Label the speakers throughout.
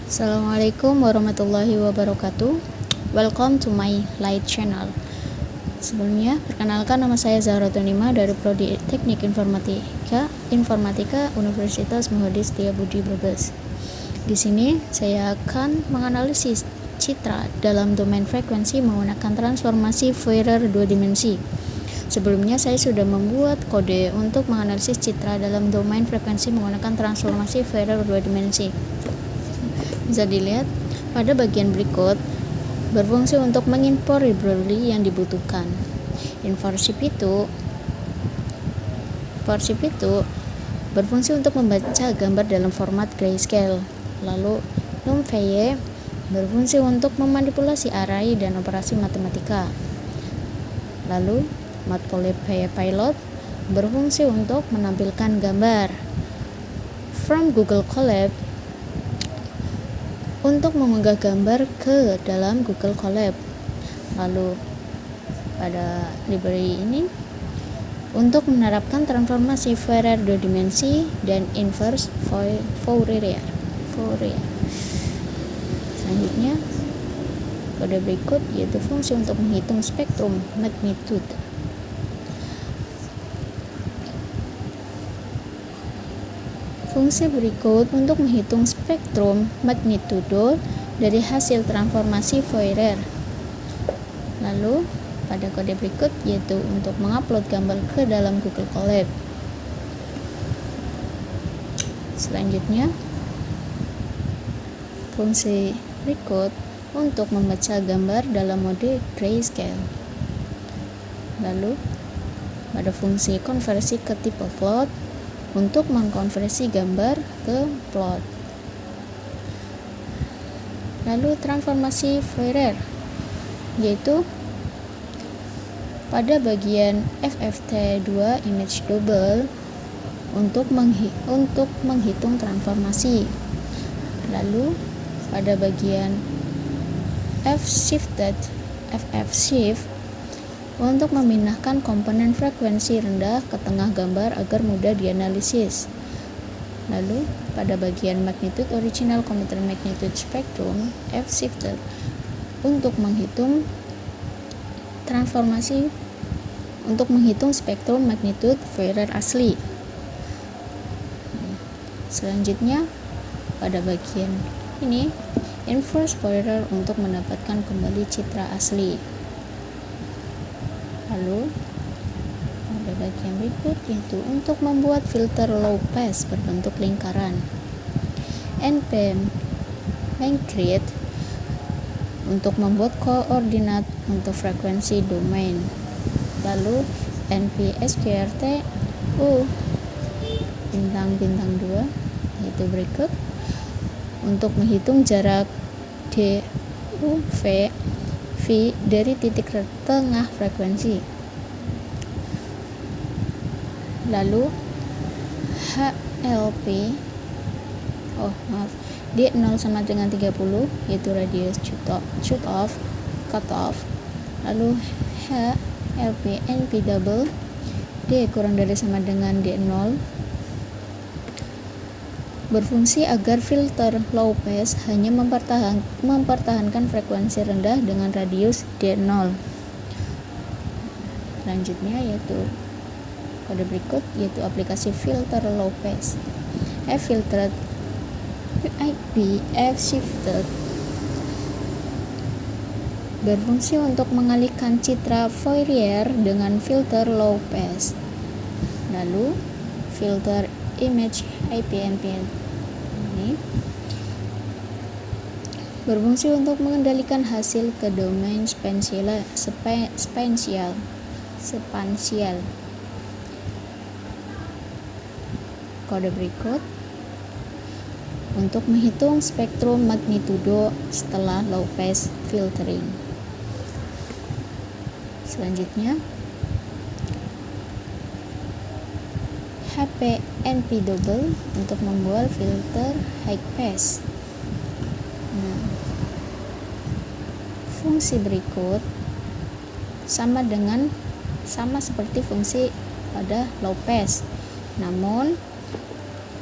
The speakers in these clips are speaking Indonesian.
Speaker 1: Assalamualaikum warahmatullahi wabarakatuh. Welcome to my light channel. Sebelumnya, perkenalkan nama saya Zahra Tunima dari Prodi Teknik Informatika Universitas Muhammad Setiabudi Brebes. Di sini saya akan menganalisis citra dalam domain frekuensi menggunakan transformasi Fourier 2 dimensi. Sebelumnya saya sudah membuat kode untuk menganalisis citra dalam domain frekuensi menggunakan transformasi Fourier 2 dimensi. Bisa dilihat pada bagian berikut berfungsi untuk mengimpor library yang dibutuhkan. Inversive itu berfungsi untuk membaca gambar dalam format grayscale. Lalu NumPy berfungsi untuk memanipulasi array dan operasi matematika. Lalu Matplotlib berfungsi untuk menampilkan gambar. From Google Colab untuk mengunggah gambar ke dalam Google Colab. Lalu pada library ini untuk menerapkan transformasi Fourier 2 dimensi dan inverse Fourier. Selanjutnya kode berikut yaitu fungsi untuk menghitung spektrum magnitude. Fungsi berikut untuk menghitung spektrum magnitudo dari hasil transformasi Fourier. Lalu pada kode berikut yaitu untuk mengupload gambar ke dalam Google Colab. Selanjutnya fungsi berikut untuk membaca gambar dalam mode grayscale. Lalu pada fungsi konversi ke tipe plot untuk mengkonversi gambar ke plot. Lalu transformasi Fourier yaitu pada bagian FFT2 image double untuk menghitung transformasi. Lalu pada bagian FF-shift untuk memindahkan komponen frekuensi rendah ke tengah gambar agar mudah dianalisis. Lalu pada bagian magnitude original computer magnitude spectrum F-shifted untuk menghitung spektrum magnitude Fourier asli. Selanjutnya pada bagian ini inverse Fourier untuk mendapatkan kembali citra asli. Lalu pada bagian berikut yaitu untuk membuat filter low pass berbentuk lingkaran. npm-create untuk membuat koordinat untuk frekuensi domain. Lalu np-sqrt-u bintang 2 yaitu berikut untuk menghitung jarak v dari titik tengah frekuensi. Lalu D0 sama dengan 30 yaitu radius cutoff. Lalu np double D kurang dari sama dengan D0 berfungsi agar filter low pass hanya mempertahankan frekuensi rendah dengan radius D0. Selanjutnya yaitu kode berikut yaitu aplikasi filter low pass. F-filtered F-shifted berfungsi untuk mengalihkan citra Fourier dengan filter low pass. Lalu filter image IPNP ini berfungsi untuk mengendalikan hasil ke domain spansial. Kode berikut untuk menghitung spektrum magnitudo setelah low pass filtering. Selanjutnya np double untuk membuat filter high pass. Fungsi berikut sama seperti fungsi pada low pass, namun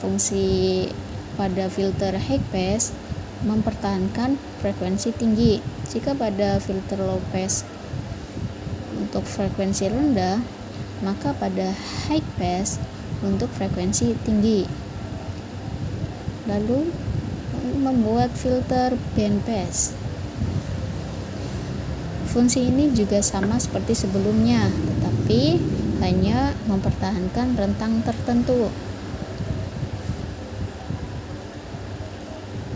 Speaker 1: fungsi pada filter high pass mempertahankan frekuensi tinggi. Jika pada filter low pass untuk frekuensi rendah, maka pada high pass untuk frekuensi tinggi. Lalu membuat filter band pass. Fungsi ini juga sama seperti sebelumnya, tetapi hanya mempertahankan rentang tertentu.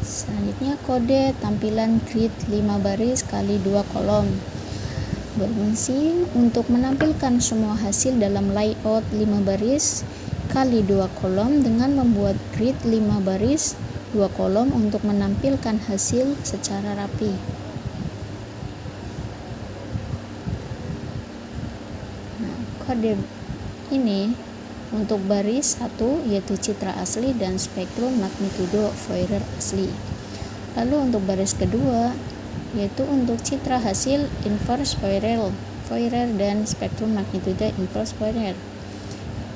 Speaker 1: Selanjutnya kode tampilan grid 5 baris kali 2 kolom berfungsi untuk menampilkan semua hasil dalam layout 5 baris kali 2 kolom dengan membuat grid 5 baris 2 kolom untuk menampilkan hasil secara rapi. Nah, kode ini untuk baris 1 yaitu citra asli dan spektrum magnitudo Fourier asli. Lalu untuk baris kedua yaitu untuk citra hasil inverse Fourier dan spektrum magnitudo inverse Fourier.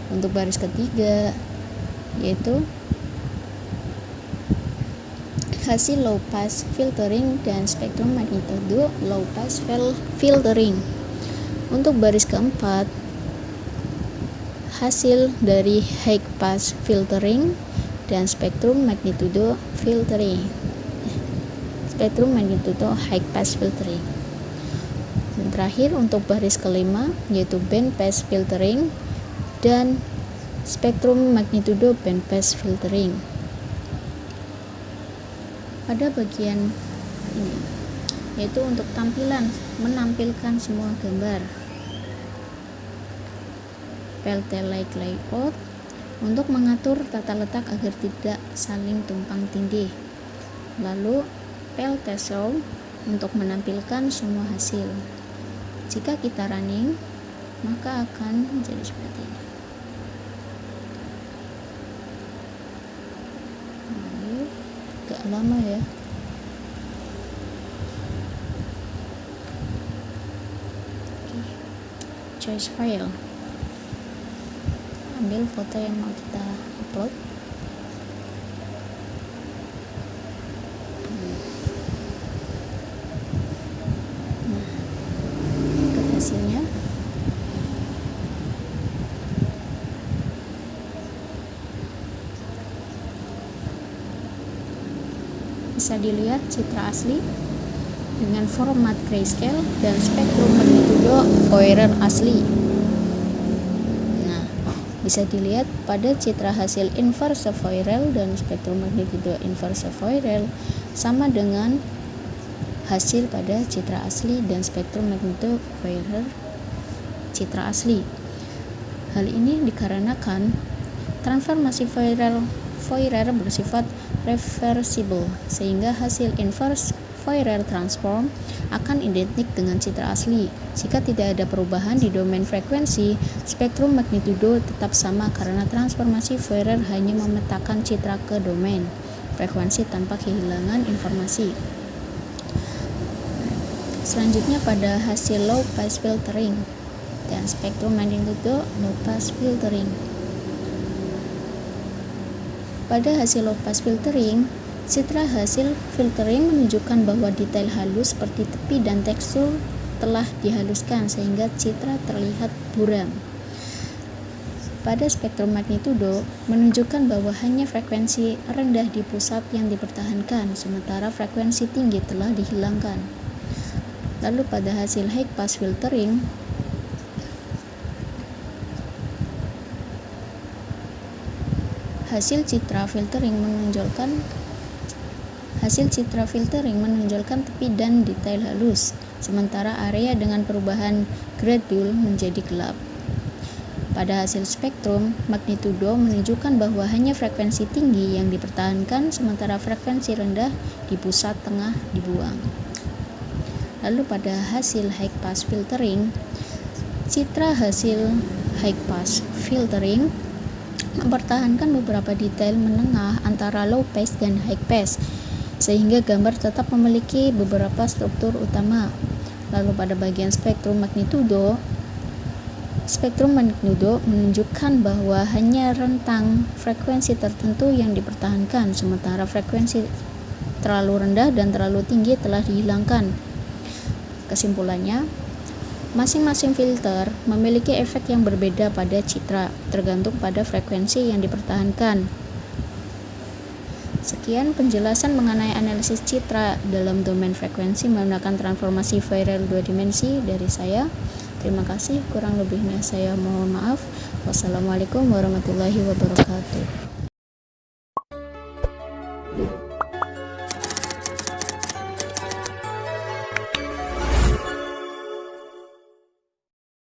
Speaker 1: Untuk baris ketiga yaitu hasil low pass filtering dan spektrum magnitudo low pass filtering. Untuk baris keempat hasil dari high pass filtering dan spektrum magnitudo high pass filtering. Dan terakhir untuk baris kelima yaitu band pass filtering dan spektrum magnitudo band pass filtering. Pada bagian ini yaitu untuk menampilkan semua gambar. PLT layout untuk mengatur tata letak agar tidak saling tumpang tindih. Lalu PLT show untuk menampilkan semua hasil. Jika kita running, maka akan menjadi seperti ini. Agak lama ya. Choice file. Ambil foto yang mau kita upload. Nah, ke hasilnya. Bisa dilihat citra asli dengan format grayscale dan spektrum magnitudo Fourier asli. Bisa dilihat pada citra hasil inverse Fourier dan spektrum magnitudo inverse Fourier sama dengan hasil pada citra asli dan spektrum magnitudo Fourier citra asli. Hal ini dikarenakan transformasi Fourier bersifat reversible, sehingga hasil inverse Fourier transform akan identik dengan citra asli. Jika tidak ada perubahan di domain frekuensi, spektrum magnitudo tetap sama karena transformasi Fourier hanya memetakan citra ke domain frekuensi tanpa kehilangan informasi. Selanjutnya pada hasil low pass filtering dan spektrum magnitudo low pass filtering. Pada hasil low pass filtering, citra hasil filtering menunjukkan bahwa detail halus seperti tepi dan tekstur telah dihaluskan sehingga citra terlihat buram. Pada spektrum magnitudo menunjukkan bahwa hanya frekuensi rendah di pusat yang dipertahankan, sementara frekuensi tinggi telah dihilangkan. Lalu pada hasil high pass filtering, hasil citra filtering menonjolkan tepi dan detail halus, sementara area dengan perubahan gradul menjadi gelap. Pada hasil spektrum magnitudo menunjukkan bahwa hanya frekuensi tinggi yang dipertahankan, sementara frekuensi rendah di pusat tengah dibuang. Lalu pada hasil high pass filtering, citra hasil high pass filtering mempertahankan beberapa detail menengah antara low pass dan high pass, sehingga gambar tetap memiliki beberapa struktur utama. Lalu pada bagian spektrum magnitudo menunjukkan bahwa hanya rentang frekuensi tertentu yang dipertahankan, sementara frekuensi terlalu rendah dan terlalu tinggi telah dihilangkan. Kesimpulannya, masing-masing filter memiliki efek yang berbeda pada citra, tergantung pada frekuensi yang dipertahankan. Sekian penjelasan mengenai analisis citra dalam domain frekuensi menggunakan transformasi Fourier 2 dimensi dari saya. Terima kasih, kurang lebihnya saya mohon maaf. Wassalamualaikum warahmatullahi wabarakatuh.